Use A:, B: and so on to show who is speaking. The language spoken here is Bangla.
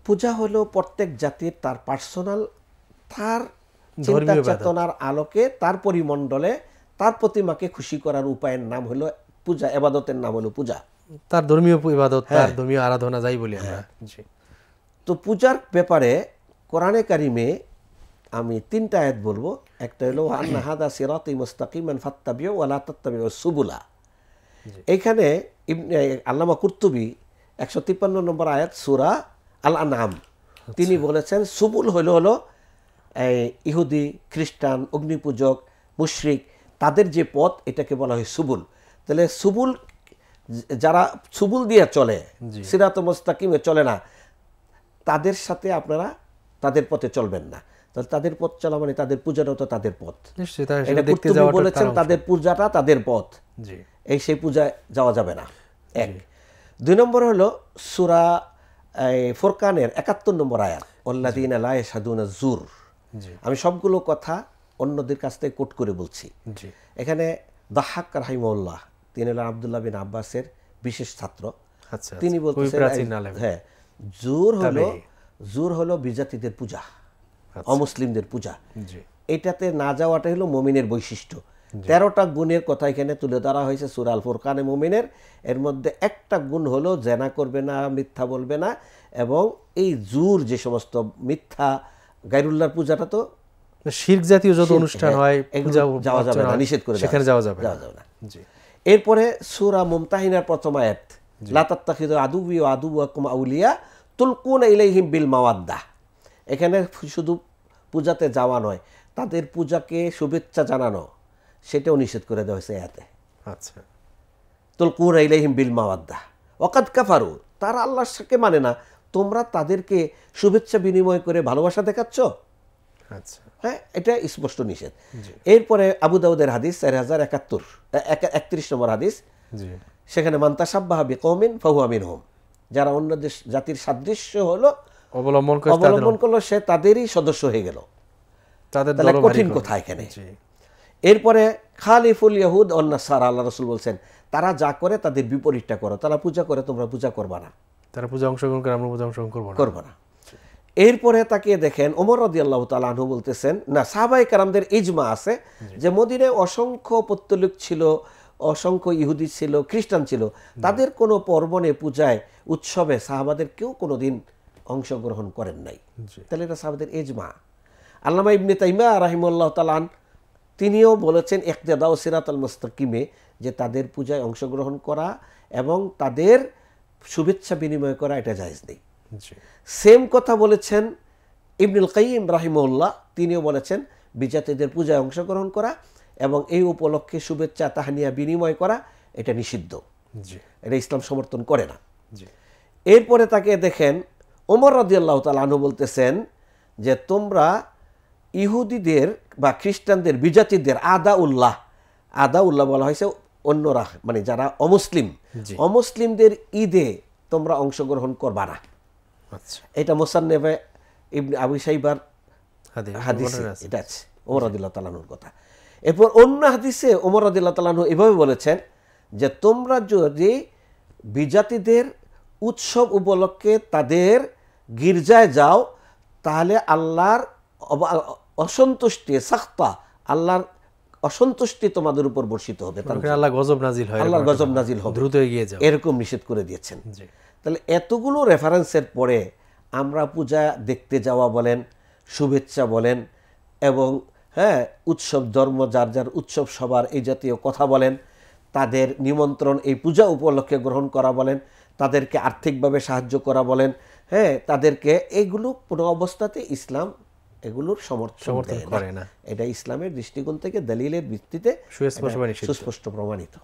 A: পূজা হলো প্রত্যেক জাতির তার পার্সোনাল, তার চিন্তা চেতনার আলোকে তার পরিমণ্ডলে তার প্রতিমাকে খুশি করার উপায়ের নাম হলো পূজা, ইবাদতের নাম হলো পূজা,
B: তার ধর্মীয় ইবাদত, তার ধর্মীয় আরাধনা যাই বলি আমরা। জি।
A: তো পূজার ব্যাপারে কোরআনে কারিমে আমি 3টা আয়াত বলবো। একটা হলো আন্না হাদা সিরাতি মুস্তাকিমান ফাত্তাবিউ ওয়া লা তাত্তাবিউস সুবুলা। এইখানে আল্লামা কুরতুবী 153 নম্বর আয়াত সূরা আল আনআম, তিনি বলেছেন সুবুল হলো ইহুদি, খ্রিস্টান, অগ্নিপূজক, মুশরিক, তাদের যে পথ এটাকে বলা হয় সুবুল। তাহলে সুবুল, যারা সুবুল দিয়ে চলে, সিরাত মুস্তাকিমে চলে না, তাদের সাথে আপনারা তাদের পথে চলবেন না। তাহলে তাদের পথ চলা মানে তাদের পূজাটাও তো তাদের পথ। এটা কুরতুবী বলেছেন তাদের পূজাটা তাদের পথ, সেই পূজায় যাওয়া যাবে না। 1। 2 নম্বর হলো সূরা ফুরকানের 71 নম্বর আয়াত, আল্লাযীনা লা ইয়াশহাদুনা যুর। আমি সবগুলো কথা অন্যদের কাছ থেকে কোট করে বলছি। এখানে দাহাক রাহিমাহুল্লাহ, তিনি হলেন আব্দুল্লাহ বিন আব্বাসের বিশেষ ছাত্র। তিনি বলতেছেন হ্যাঁ, জুর হলো বিজাতিদের পূজা, অমুসলিমদের পূজা। এটাতে না যাওয়াটা হলো মুমিনের বৈশিষ্ট্য। 13টা গুণের কথা এখানে তুলে ধরা হয়েছে সূরা আল ফুরকানে মুমিনের। এর মধ্যে একটা গুণ হলো জেনা করবে না, মিথ্যা বলবে না, এবং এই জুর যে সমস্ত মিথ্যা গায়রুল্লাহর পূজাটা তো
B: শিরক জাতীয় যত অনুষ্ঠান হয় পূজা
A: যাওয়া যাবে না, নিষেধ করে
B: সেখানে যাওয়া যাবে
A: না। এরপরে সূরা মুমতাহিনার প্রথম আয়াত, লা তাত্তাখিযু আদুওয়ি ওয়া আদুওয়াকুম আউলিয়া তুলকুনা ইলাইহিম বিল মাওয়াদ্দাহ। এখানে শুধু পূজাতে যাওয়া নয়, তাদের পূজাকে শুভেচ্ছা জানানো সেটাও নিষেধ করে দেওয়া হয়েছে আয়াতে।
B: আচ্ছা,
A: তুলকুনা ইলাইহিম বিল মাওয়াদ্দাহ ওয়াকাদ কাফারু, তারা আল্লাহর সাথে মানে না, তোমরা তাদেরকে শুভেচ্ছা বিনিময় করে ভালোবাসা দেখাচ্ছ।
B: আচ্ছা,
A: হ্যাঁ, এটা স্পষ্ট নিষেধ। এরপরে আবু দাউদের হাদিস 4071 নম্বর হাদিস, সেখানে মান তাশাব্বাহা বিকওমিন ফাহুয়া মিনহুম, যারা অন্য জাতির সাদৃশ্য হলো অবলম্বন করলো সে তাদেরই সদস্য হয়ে গেল। তাহলে কঠিন কথা এখানে। এরপরে খালিফুল ইয়াহুদ ওয়ান নাসারা, আল্লাহ রাসূল বলছেন তারা যা করে তাদের বিপরীতটা করো। তারা পূজা করে, তোমরা পূজা করবা না।
B: তারা পূজা অংশগ্রহণ করে, আমরা পূজা অংশগ্রহণ করব না।
A: এরপরে তাকিয়ে দেখেন ওমর রাদিয়াল্লাহু তাআলা আনহু বলতেছেন, না, সাহাবায়ে কেরামদের ইজমা আছে যে মদিনায় অসংখ্য পৌত্তলিক ছিল, অসংখ্য ইহুদি ছিল, খ্রিস্টান ছিল, তাদের কোনো পর্বণে, পূজায়, উৎসবে সাহাবাদের কেউ কোনোদিন অংশগ্রহণ করেন নাই। তাহলে এটা সাহাবাদের ইজমা। আল্লামা ইবনে তাইমিয়া রাহিমাহুল্লাহ তাআলা তিনিও বলেছেন ইকতিদাউ সিরাতাল মুস্তাকিমে, যে তাদের পূজায় অংশগ্রহণ করা এবং তাদের শুভেচ্ছা বিনিময় করা এটা জায়েজ নেই। সেম কথা বলেছেন ইবনুল কাইয়িম রাহিমাহুল্লাহ, তিনিও বলেছেন বিজাতিদের পূজায় অংশগ্রহণ করা এবং এই উপলক্ষে শুভেচ্ছা তাহানিয়া বিনিময় করা এটা নিষিদ্ধ, এটা ইসলাম সমর্থন করে না। এরপরে তাকে দেখেন ওমর রাদিয়াল্লাহু তাআলা আনহু বলতেছেন যে তোমরা ইহুদিদের বা খ্রিস্টানদের, বিজাতিদের আদা উল্লাহ বলা হয়েছে অন্যরা, মানে যারা অমুসলিমদের ঈদে তোমরা অংশগ্রহণ করবা না। এটা মুসান্নেফে ইবনে আবু শাইবার হাদিসে এটা আছে, ওমর রাদিয়াল্লাহু তাআলা আনহুর কথা। এরপর অন্য হাদিসে ওমর রাদিয়াল্লাহু তাআলা আনহু এভাবে বলেছেন যে তোমরা যদি বিজাতিদের উৎসব উপলক্ষে তাদের গির্জায় যাও, তাহলে আল্লাহর অসন্তুষ্টি, সাখতা, আল্লাহর অসন্তুষ্টি তোমাদের উপর বর্ষিত হবে,
B: আল্লাহর গজব নাজিল হবে, দ্রুত এগিয়ে যাও,
A: এরকম নিষেধ করে দিয়েছেন। তাহলে এতগুলো রেফারেন্সের পরে আমরা পূজা দেখতে যাওয়া বলেন, শুভেচ্ছা বলেন, এবং হ্যাঁ উৎসব, ধর্ম যার যার উৎসব সবার এই জাতীয় কথা বলেন, তাদের নিমন্ত্রণ এই পূজা উপলক্ষে গ্রহণ করা বলেন, তাদেরকে আর্থিকভাবে সাহায্য করা বলেন, হ্যাঁ তাদেরকে, এগুলো কোনো অবস্থাতে ইসলাম এগুলোর সমর্থন করে না। এটা ইসলামের দৃষ্টিকোণ থেকে দলিলের ভিত্তিতে সুস্পষ্ট প্রমাণিত।